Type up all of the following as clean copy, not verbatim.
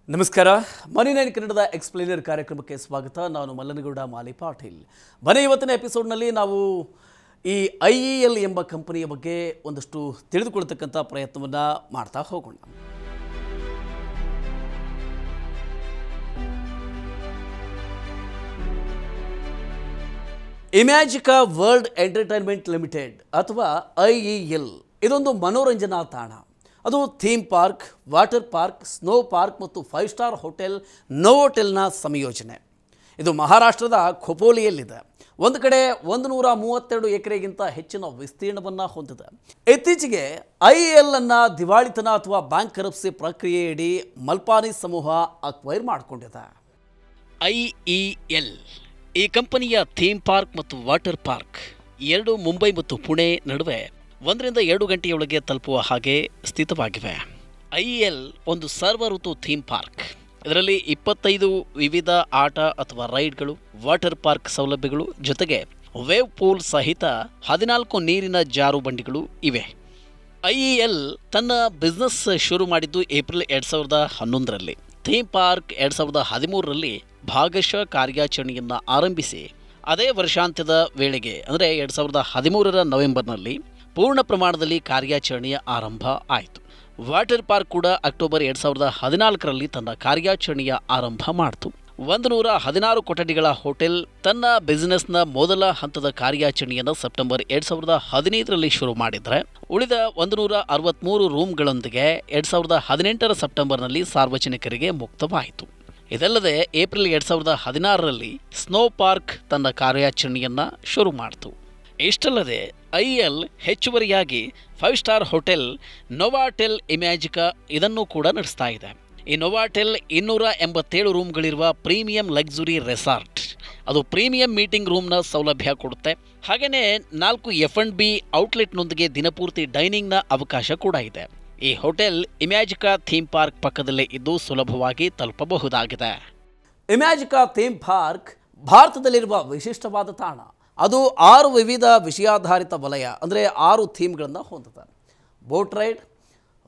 ನಮಸ್ಕಾರ ಮನಿ9 ಕನ್ನಡದ ಎಕ್ಸ್ಪ್ಲೇನರ್ ಕಾರ್ಯಕ್ರಮಕ್ಕೆ ಸ್ವಾಗತ. ನಾನು ಮಲ್ಲನಗೌಡ ಮಾಲಿ ಪಾಟೀಲ್. ಬನ್ನಿ, ಇವತ್ತಿನ ಎಪಿಸೋಡ್ನಲ್ಲಿ ನಾವು ಈ IEL ಎಂಬ ಕಂಪನಿಯ ಬಗ್ಗೆ ಒಂದಷ್ಟು ತಿಳಿದುಕೊಳ್ಳತಕ್ಕಂಥ ಪ್ರಯತ್ನವನ್ನು ಮಾಡ್ತಾ ಹೋಗೋಣ. ಇಮ್ಯಾಜಿಕಾ ವರ್ಲ್ಡ್ ಎಂಟರ್ಟೈನ್ಮೆಂಟ್ ಲಿಮಿಟೆಡ್ ಅಥವಾ IEL ಇದೊಂದು ಮನೋರಂಜನಾ ತಾಣ. ಅದು theme park, water park, snow park ಮತ್ತು 5 ಸ್ಟಾರ್ ಹೋಟೆಲ್ ನೋವೋಟೆಲ್ನ ಸಂಯೋಜನೆ. ಇದು ಮಹಾರಾಷ್ಟ್ರದ ಖೋಪೋಲಿಯಲ್ಲಿದೆ. ಒಂದು ಕಡೆ 132 ಎಕರೆಗಿಂತ ಹೆಚ್ಚಿನ ವಿಸ್ತೀರ್ಣವನ್ನು ಹೊಂದಿದೆ. ಇತ್ತೀಚೆಗೆ IEL ಅನ್ನು ದಿವಾಳಿತನ ಅಥವಾ ಬ್ಯಾಂಕ್ ಕರಪ್ಸಿ ಪ್ರಕ್ರಿಯೆಯಡಿ ಮಲ್ಪಾನಿ ಸಮೂಹ ಅಕ್ವೈರ್ ಮಾಡಿಕೊಂಡಿದೆ. IEL ಈ ಕಂಪನಿಯ ಥೀಮ್ ಪಾರ್ಕ್ ಮತ್ತು ವಾಟರ್ ಪಾರ್ಕ್ ಎರಡು ಮುಂಬೈ ಮತ್ತು ಪುಣೆ ನಡುವೆ 1 ರಿಂದ 2 ಗಂಟೆಯೊಳಗೆ ತಲುಪುವ ಹಾಗೆ ಸ್ಥಿತವಾಗಿವೆ. IEL ಒಂದು ಸರ್ವ ಋತು ಥೀಮ್ ಪಾರ್ಕ್. ಇದರಲ್ಲಿ 25 ವಿವಿಧ ಆಟ ಅಥವಾ ರೈಡ್ಗಳು, ವಾಟರ್ ಪಾರ್ಕ್ ಸೌಲಭ್ಯಗಳು ಜೊತೆಗೆ ವೇವ್ ಪೂಲ್ ಸಹಿತ 14 ನೀರಿನ ಜಾರು ಬಂಡಿಗಳು ಇವೆ. IEL ತನ್ನ ಬಿಸ್ನೆಸ್ ಶುರು ಮಾಡಿದ್ದು ಏಪ್ರಿಲ್ 2011ರಲ್ಲಿ. ಥೀಮ್ ಪಾರ್ಕ್ 2013ರಲ್ಲಿ ಭಾಗಶಃ ಕಾರ್ಯಾಚರಣೆಯನ್ನು ಆರಂಭಿಸಿ ಅದೇ ವರ್ಷಾಂತ್ಯದ ವೇಳೆಗೆ ಅಂದರೆ 2013ರ ನವೆಂಬರ್ನಲ್ಲಿ ಪೂರ್ಣ ಪ್ರಮಾಣದಲ್ಲಿ ಕಾರ್ಯಾಚರಣೆಯ ಆರಂಭ ಆಯಿತು. ವಾಟರ್ ಪಾರ್ಕ್ ಕೂಡ ಅಕ್ಟೋಬರ್ 2014ರಲ್ಲಿ ತನ್ನ ಕಾರ್ಯಾಚರಣೆಯ ಆರಂಭ ಮಾಡಿತು. 116 ಕೊಠಡಿಗಳ ಹೋಟೆಲ್ ತನ್ನ ಬಿಸಿನೆಸ್ನ ಮೊದಲ ಹಂತದ ಕಾರ್ಯಾಚರಣೆಯನ್ನು ಸೆಪ್ಟೆಂಬರ್ 2015ರಲ್ಲಿ ಶುರು ಮಾಡಿದರೆ, ಉಳಿದ 163 ರೂಮ್ಗಳೊಂದಿಗೆ 2018ರ ಸೆಪ್ಟೆಂಬರ್ನಲ್ಲಿ ಸಾರ್ವಜನಿಕರಿಗೆ ಮುಕ್ತವಾಯಿತು. ಇದಲ್ಲದೆ ಏಪ್ರಿಲ್ 2016ರಲ್ಲಿ ಸ್ನೋ ಪಾರ್ಕ್ ತನ್ನ ಕಾರ್ಯಾಚರಣೆಯನ್ನು ಶುರು ಮಾಡಿತು. ಇಷ್ಟಲ್ಲದೆ IEL ಹೆಚ್ಚುವರಿಯಾಗಿ 5 ಸ್ಟಾರ್ ಹೋಟೆಲ್ ನೋವಾಟೆಲ್ ಇಮ್ಯಾಜಿಕಾ ಇದನ್ನು ಕೂಡ ನಡೆಸ್ತಾ ಇದೆ. ಈ ನೋವಾಟೆಲ್ 287 ರೂಮ್ಗಳಿರುವ ಪ್ರೀಮಿಯಂ ಲಕ್ಸುರಿ ರೆಸಾರ್ಟ್. ಅದು ಪ್ರೀಮಿಯಂ ಮೀಟಿಂಗ್ ರೂಮ್ನ ಸೌಲಭ್ಯ ಕೊಡುತ್ತೆ. ಹಾಗೆಯೇ 4 F&B ಔಟ್ಲೆಟ್ನೊಂದಿಗೆ ದಿನಪೂರ್ತಿ ಡೈನಿಂಗ್ನ ಅವಕಾಶ ಕೂಡ ಇದೆ. ಈ ಹೋಟೆಲ್ ಇಮ್ಯಾಜಿಕಾ ಥೀಮ್ ಪಾರ್ಕ್ ಪಕ್ಕದಲ್ಲೇ ಇದ್ದು ಸುಲಭವಾಗಿ ತಲುಪಬಹುದಾಗಿದೆ. ಇಮ್ಯಾಜಿಕಾ ಥೀಮ್ ಪಾರ್ಕ್ ಭಾರತದಲ್ಲಿರುವ ವಿಶಿಷ್ಟವಾದ ತಾಣ. ಅದು 6 ವಿವಿಧ ವಿಷಯಾಧಾರಿತ ವಲಯ ಅಂದರೆ 6 ಥೀಮ್ಗಳನ್ನು ಹೊಂದಿದೆ. ಬೋಟ್ ರೈಡ್,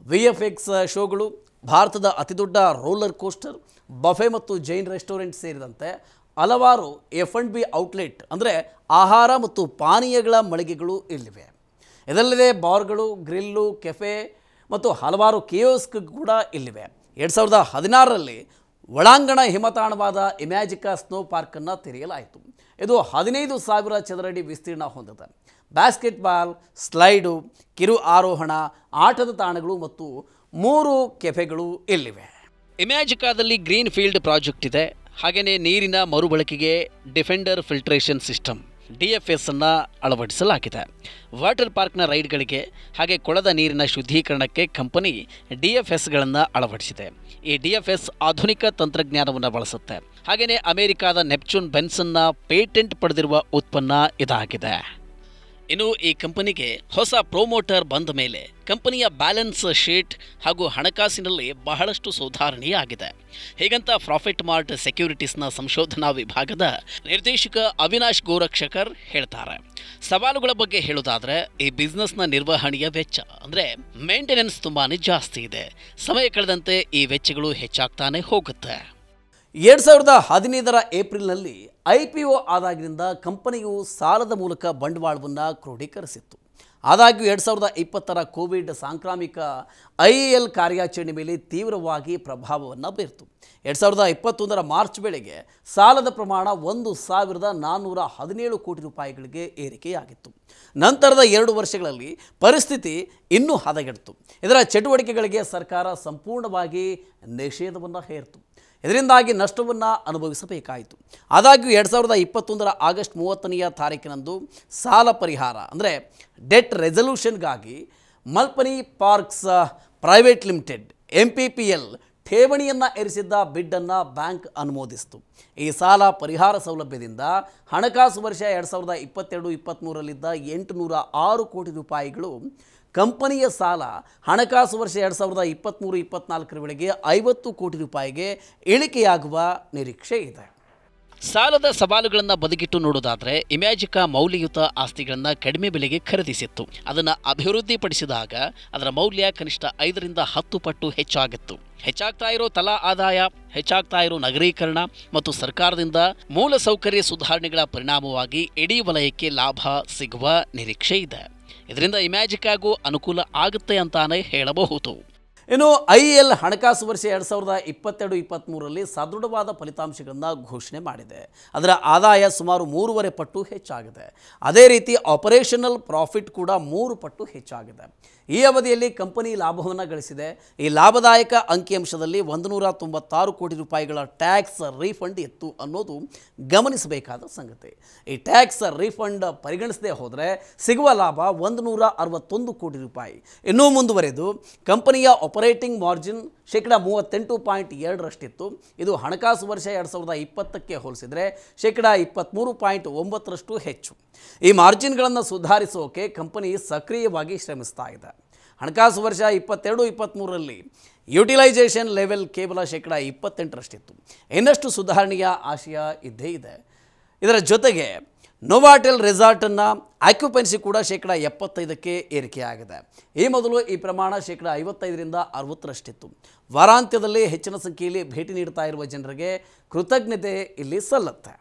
VFX ಶೋಗಳು, ಭಾರತದ ಅತಿದೊಡ್ಡ ರೋಲರ್ ಕೋಸ್ಟರ್, ಬಫೆ ಮತ್ತು ಜೈನ್ ರೆಸ್ಟೋರೆಂಟ್ ಸೇರಿದಂತೆ ಹಲವಾರು F&B ಔಟ್ಲೆಟ್ ಅಂದರೆ ಆಹಾರ ಮತ್ತು ಪಾನೀಯಗಳ ಮಳಿಗೆಗಳು ಇಲ್ಲಿವೆ. ಇದಲ್ಲದೆ ಬಾರ್ಗಳು, ಗ್ರಿಲ್ಲು, ಕೆಫೆ ಮತ್ತು ಹಲವಾರು ಕಿಯೋಸ್ಕ್ ಕೂಡ ಇಲ್ಲಿವೆ. 2016ರಲ್ಲಿ ಒಳಾಂಗಣ ಹಿಮತಾಣವಾದ ಇಮ್ಯಾಜಿಕಾ ಸ್ನೋ ಪಾರ್ಕನ್ನು ತೆರೆಯಲಾಯಿತು. ಇದು 15,000 ಚದರಡಿ ವಿಸ್ತೀರ್ಣ ಹೊಂದಿದೆ. ಬ್ಯಾಸ್ಕೆಟ್ಬಾಲ್, ಸ್ಲೈಡು, ಕಿರು ಆರೋಹಣ, ಆಟದ ತಾಣಗಳು ಮತ್ತು 3 ಕೆಫೆಗಳು ಇಲ್ಲಿವೆ. ಇಮ್ಯಾಜಿಕಾದಲ್ಲಿ ಗ್ರೀನ್ ಫೀಲ್ಡ್ ಪ್ರಾಜೆಕ್ಟ್ ಇದೆ. ಹಾಗೆಯೇ ನೀರಿನ ಮರುಬಳಕೆಗೆ ಡಿಫೆಂಡರ್ ಫಿಲ್ಟ್ರೇಷನ್ ಸಿಸ್ಟಮ್ DFS ಅನ್ನು ಅಳವಡಿಸಲಾಗಿದೆ. ವಾಟರ್ ಪಾರ್ಕ್ನ ರೈಡ್ಗಳಿಗೆ ಹಾಗೆ ಕೊಳದ ನೀರಿನ ಶುದ್ಧೀಕರಣಕ್ಕೆ ಕಂಪನಿ DFSಗಳನ್ನು ಅಳವಡಿಸಿದೆ. ಈ DFS ಆಧುನಿಕ ತಂತ್ರಜ್ಞಾನವನ್ನು ಬಳಸುತ್ತೆ. ಹಾಗೆಯೇ ಅಮೆರಿಕಾದ ನೆಪ್ಚೂನ್ ಬೆನ್ಸನ್ನ ಪೇಟೆಂಟ್ ಪಡೆದಿರುವ ಉತ್ಪನ್ನ ಇದಾಗಿದೆ. ಇನ್ನು ಈ ಕಂಪನಿಗೆ ಹೊಸ ಪ್ರೊಮೋಟರ್ ಬಂದ ಮೇಲೆ ಕಂಪನಿಯ ಬ್ಯಾಲೆನ್ಸ್ ಶೀಟ್ ಹಾಗೂ ಹಣಕಾಸಿನಲ್ಲಿ ಬಹಳಷ್ಟು ಸುಧಾರಣೆಯಾಗಿದೆ. ಹೀಗಂತ ಪ್ರಾಫಿಟ್ ಮಾರ್ಟ್ ಸೆಕ್ಯೂರಿಟೀಸ್ನ ಸಂಶೋಧನಾ ವಿಭಾಗದ ನಿರ್ದೇಶಕ ಅವಿನಾಶ್ ಗೋರಕ್ಷಕರ್ ಹೇಳ್ತಾರೆ. ಸವಾಲುಗಳ ಬಗ್ಗೆ ಹೇಳೋದಾದರೆ ಈ ಬಿಸ್ನೆಸ್ನ ನಿರ್ವಹಣೆಯ ವೆಚ್ಚ ಅಂದರೆ ಮೇಂಟೆನೆನ್ಸ್ ತುಂಬಾನೇ ಜಾಸ್ತಿ ಇದೆ. ಸಮಯ ಕಳೆದಂತೆ ಈ ವೆಚ್ಚಗಳು ಹೆಚ್ಚಾಗ್ತಾನೆ ಹೋಗುತ್ತೆ. 2015ರ ಏಪ್ರಿಲ್ನಲ್ಲಿ IPO ಆದಾಗಿನಿಂದ ಕಂಪನಿಯು ಸಾಲದ ಮೂಲಕ ಬಂಡವಾಳವನ್ನು ಕ್ರೋಢೀಕರಿಸಿತ್ತು. ಆದಾಗ್ಯೂ 2020ರ ಕೋವಿಡ್ ಸಾಂಕ್ರಾಮಿಕ IEL ಕಾರ್ಯಾಚರಣೆ ಮೇಲೆ ತೀವ್ರವಾಗಿ ಪ್ರಭಾವವನ್ನು ಬೀರಿತು. 2021ರ ಮಾರ್ಚ್ ವೇಳೆಗೆ ಸಾಲದ ಪ್ರಮಾಣ 1,417 ಕೋಟಿ ರೂಪಾಯಿಗಳಿಗೆ ಏರಿಕೆಯಾಗಿತ್ತು. ನಂತರದ 2 ವರ್ಷಗಳಲ್ಲಿ ಪರಿಸ್ಥಿತಿ ಇನ್ನೂ ಹದಗೆಡಿತು. ಇದರ ಚಟುವಟಿಕೆಗಳಿಗೆ ಸರ್ಕಾರ ಸಂಪೂರ್ಣವಾಗಿ ನಿಷೇಧವನ್ನು ಹೇರಿತು. ಇದರಿಂದಾಗಿ ನಷ್ಟವನ್ನು ಅನುಭವಿಸಬೇಕಾಯಿತು. ಆದಾಗ್ಯೂ 2021ರ ಆಗಸ್ಟ್ 30ನೆಯ ತಾರೀಕಿನಂದು ಸಾಲ ಪರಿಹಾರ ಅಂದರೆ ಡೆಟ್ ರೆಸಲ್ಯೂಷನ್ಗಾಗಿ Malpani parks private limited MPPL ಠೇವಣಿಯನ್ನು ಇರಿಸಿದ್ದ ಬಿಡ್ಡನ್ನು ಬ್ಯಾಂಕ್ ಅನುಮೋದಿಸಿತು. ಈ ಸಾಲ ಪರಿಹಾರ ಸೌಲಭ್ಯದಿಂದ ಹಣಕಾಸು ವರ್ಷ 2022-23ರಲ್ಲಿದ್ದ 806 ಕೋಟಿ ರೂಪಾಯಿಗಳು ಕಂಪನಿಯ ಸಾಲ ಹಣಕಾಸು ವರ್ಷ 2023-24ರ ವೇಳೆಗೆ 50 ಕೋಟಿ ರೂಪಾಯಿಗೆ ಇಳಿಕೆಯಾಗುವ ನಿರೀಕ್ಷೆ ಇದೆ. ಸಾಲದ ಸವಾಲುಗಳನ್ನು ಬದಿಗಿಟ್ಟು ನೋಡೋದಾದರೆ ಇಮ್ಯಾಜಿಕಾ ಮೌಲ್ಯಯುತ ಆಸ್ತಿಗಳನ್ನು ಕಡಿಮೆ ಬೆಲೆಗೆ ಖರೀದಿಸಿತ್ತು. ಅದನ್ನು ಅಭಿವೃದ್ಧಿಪಡಿಸಿದಾಗ ಅದರ ಮೌಲ್ಯ ಕನಿಷ್ಠ 5ರಿಂದ 10 ಪಟ್ಟು ಹೆಚ್ಚಾಗಿತ್ತು. ಹೆಚ್ಚಾಗ್ತಾ ಇರೋ ತಲಾ ಆದಾಯ, ಹೆಚ್ಚಾಗ್ತಾ ಇರೋ ನಗರೀಕರಣ ಮತ್ತು ಸರ್ಕಾರದಿಂದ ಮೂಲಸೌಕರ್ಯ ಸುಧಾರಣೆಗಳ ಪರಿಣಾಮವಾಗಿ ಇಡೀ ವಲಯಕ್ಕೆ ಲಾಭ ಸಿಗುವ ನಿರೀಕ್ಷೆ ಇದೆ. ಇದರಿಂದ ಇಮ್ಯಾಜಿಕಾಗೂ ಅನುಕೂಲ ಆಗುತ್ತೆ ಅಂತಾನೆ ಹೇಳಬಹುದು. ಇನ್ನು IEL ಹಣಕಾಸು ವರ್ಷ 2022-23ರಲ್ಲಿ ಸದೃಢವಾದ ಫಲಿತಾಂಶಗಳನ್ನು ಘೋಷಣೆ ಮಾಡಿದೆ. ಅದರ ಆದಾಯ ಸುಮಾರು 3.5 ಪಟ್ಟು ಹೆಚ್ಚಾಗಿದೆ. ಅದೇ ರೀತಿ ಆಪರೇಷನಲ್ ಪ್ರಾಫಿಟ್ ಕೂಡ 3 ಪಟ್ಟು ಹೆಚ್ಚಾಗಿದೆ. ಈ ಅವಧಿಯಲ್ಲಿ ಕಂಪನಿ ಲಾಭವನ್ನು ಗಳಿಸಿದೆ. ಈ ಲಾಭದಾಯಕ ಅಂಕಿಅಂಶದಲ್ಲಿ 196 ಕೋಟಿ ರೂಪಾಯಿಗಳ ಟ್ಯಾಕ್ಸ್ ರೀಫಂಡ್ ಇತ್ತು ಅನ್ನೋದು ಗಮನಿಸಬೇಕಾದ ಸಂಗತಿ. ಈ ಟ್ಯಾಕ್ಸ್ ರೀಫಂಡ್ ಪರಿಗಣಿಸದೆ ಹೋದರೆ ಸಿಗುವ ಲಾಭ 161 ಕೋಟಿ ರೂಪಾಯಿ. ಇನ್ನೂ ಮುಂದುವರೆದು ಕಂಪನಿಯ ಆಪರೇಟಿಂಗ್ ಮಾರ್ಜಿನ್ 38.2%ರಷ್ಟಿತ್ತು. ಇದು ಹಣಕಾಸು ವರ್ಷ 2020ಕ್ಕೆ ಹೋಲಿಸಿದರೆ 23.9%ರಷ್ಟು ಹೆಚ್ಚು. ಈ ಮಾರ್ಜಿನ್ಗಳನ್ನು ಸುಧಾರಿಸೋಕೆ ಕಂಪನಿ ಸಕ್ರಿಯವಾಗಿ ಶ್ರಮಿಸ್ತಾ ಇದೆ. ಹಣಕಾಸು ವರ್ಷ 22-23ರಲ್ಲಿ ಯುಟಿಲೈಸೇಷನ್ ಲೆವೆಲ್ ಕೇವಲ 28%ರಷ್ಟಿತ್ತು. ಇನ್ನಷ್ಟು ಸುಧಾರಣೆಯ ಆಶಯ ಇದ್ದೇ ಇದೆ. ಇದರ ಜೊತೆಗೆ ನೋವಾಟೆಲ್ ರೆಸಾರ್ಟನ್ನು ಆಕ್ಯುಪೆನ್ಸಿ ಕೂಡ 75%ಕ್ಕೆ ಏರಿಕೆಯಾಗಿದೆ. ಈ ಮೊದಲು ಈ ಪ್ರಮಾಣ 55ರಿಂದ 60ರಷ್ಟಿತ್ತು. ವಾರಾಂತ್ಯದಲ್ಲಿ ಹೆಚ್ಚಿನ ಸಂಖ್ಯೆಯಲ್ಲಿ ಭೇಟಿ ನೀಡ್ತಾ ಇರುವ ಜನರಿಗೆ ಕೃತಜ್ಞತೆ ಇಲ್ಲಿ ಸಲ್ಲುತ್ತೆ.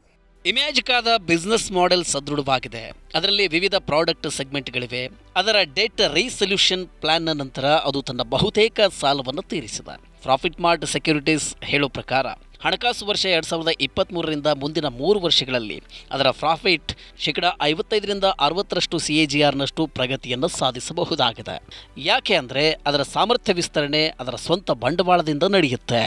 ಇಮ್ಯಾಜಿಕಾದ ಬಿಸ್ನೆಸ್ ಮಾಡೆಲ್ ಸದೃಢವಾಗಿದೆ. ಅದರಲ್ಲಿ ವಿವಿಧ ಪ್ರಾಡಕ್ಟ್ ಸೆಗ್ಮೆಂಟ್ಗಳಿವೆ. ಅದರ ಡೆಟ್ ರೀಸೊಲ್ಯೂಷನ್ ಪ್ಲಾನ್ನ ನಂತರ ಅದು ತನ್ನ ಬಹುತೇಕ ಸಾಲವನ್ನು ತೀರಿಸಿದೆ. ಪ್ರಾಫಿಟ್ ಮಾರ್ಟ್ ಸೆಕ್ಯೂರಿಟೀಸ್ ಹೇಳೋ ಪ್ರಕಾರ ಹಣಕಾಸು ವರ್ಷ 2023ರಿಂದ ಮುಂದಿನ 3 ವರ್ಷಗಳಲ್ಲಿ ಅದರ ಪ್ರಾಫಿಟ್ 55ರಿಂದ 60ರಷ್ಟು CAGRನಷ್ಟು ಪ್ರಗತಿಯನ್ನು ಸಾಧಿಸಬಹುದಾಗಿದೆ. ಯಾಕೆ ಅಂದರೆ ಅದರ ಸಾಮರ್ಥ್ಯ ವಿಸ್ತರಣೆ ಅದರ ಸ್ವಂತ ಬಂಡವಾಳದಿಂದ ನಡೆಯುತ್ತೆ.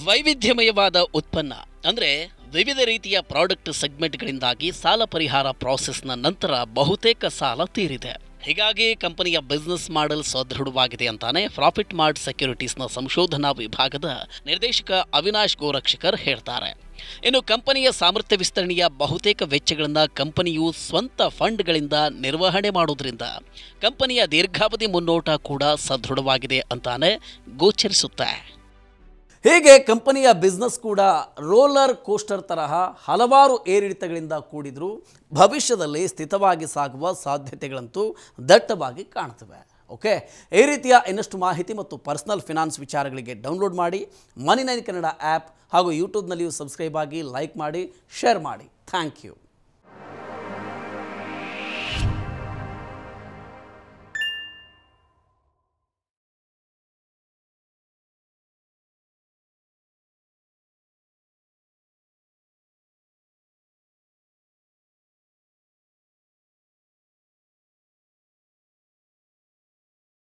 ವೈವಿಧ್ಯಮಯವಾದ ಉತ್ಪನ್ನ ಅಂದರೆ ವಿವಿಧ ರೀತಿಯ ಪ್ರಾಡಕ್ಟ್ ಸೆಗ್ಮೆಂಟ್ಗಳಿಂದಾಗಿ ಸಾಲ ಪರಿಹಾರ ಪ್ರಾಸೆಸ್ನ ನಂತರ ಬಹುತೇಕ ಸಾಲ ತೀರಿದೆ. ಹೀಗಾಗಿ ಕಂಪನಿಯ ಬಿಸ್ನೆಸ್ ಮಾಡೆಲ್ ಸದೃಢವಾಗಿದೆ ಅಂತಾನೆ ಪ್ರಾಫಿಟ್ ಮಾರ್ಟ್ ಸೆಕ್ಯೂರಿಟೀಸ್ನ ಸಂಶೋಧನಾ ವಿಭಾಗದ ನಿರ್ದೇಶಕ ಅವಿನಾಶ್ ಗೋರಕ್ಷಕರ್ ಹೇಳ್ತಾರೆ. ಇನ್ನು ಕಂಪನಿಯ ಸಾಮರ್ಥ್ಯ ವಿಸ್ತರಣೆಯ ಬಹುತೇಕ ವೆಚ್ಚಗಳನ್ನು ಕಂಪನಿಯು ಸ್ವಂತ ಫಂಡ್ಗಳಿಂದ ನಿರ್ವಹಣೆ ಮಾಡೋದ್ರಿಂದ ಕಂಪನಿಯ ದೀರ್ಘಾವಧಿ ಮುನ್ನೋಟ ಕೂಡ ಸದೃಢವಾಗಿದೆ ಅಂತಾನೆ ಗೋಚರಿಸುತ್ತೆ. ಹೀಗೆ ಕಂಪನಿಯ ಬಿಸ್ನೆಸ್ ಕೂಡ ರೋಲರ್ ಕೋಸ್ಟರ್ ತರಹ ಹಲವಾರು ಏರಿಳಿತಗಳಿಂದ ಕೂಡಿದರೂ ಭವಿಷ್ಯದಲ್ಲಿ ಸ್ಥಿತವಾಗಿ ಸಾಗುವ ಸಾಧ್ಯತೆಗಳಂತೂ ದಟ್ಟವಾಗಿ ಕಾಣ್ತವೆ. ಓಕೆ, ಈ ರೀತಿಯ ಇನ್ನಷ್ಟು ಮಾಹಿತಿ ಮತ್ತು ಪರ್ಸನಲ್ ಫಿನಾನ್ಸ್ ವಿಚಾರಗಳಿಗೆ ಡೌನ್ಲೋಡ್ ಮಾಡಿ ಮನಿ9 ಕನ್ನಡ ಆ್ಯಪ್ ಹಾಗೂ ಯೂಟ್ಯೂಬ್ನಲ್ಲಿಯೂ ಸಬ್ಸ್ಕ್ರೈಬ್ ಆಗಿ, ಲೈಕ್ ಮಾಡಿ, ಶೇರ್ ಮಾಡಿ. Thank you.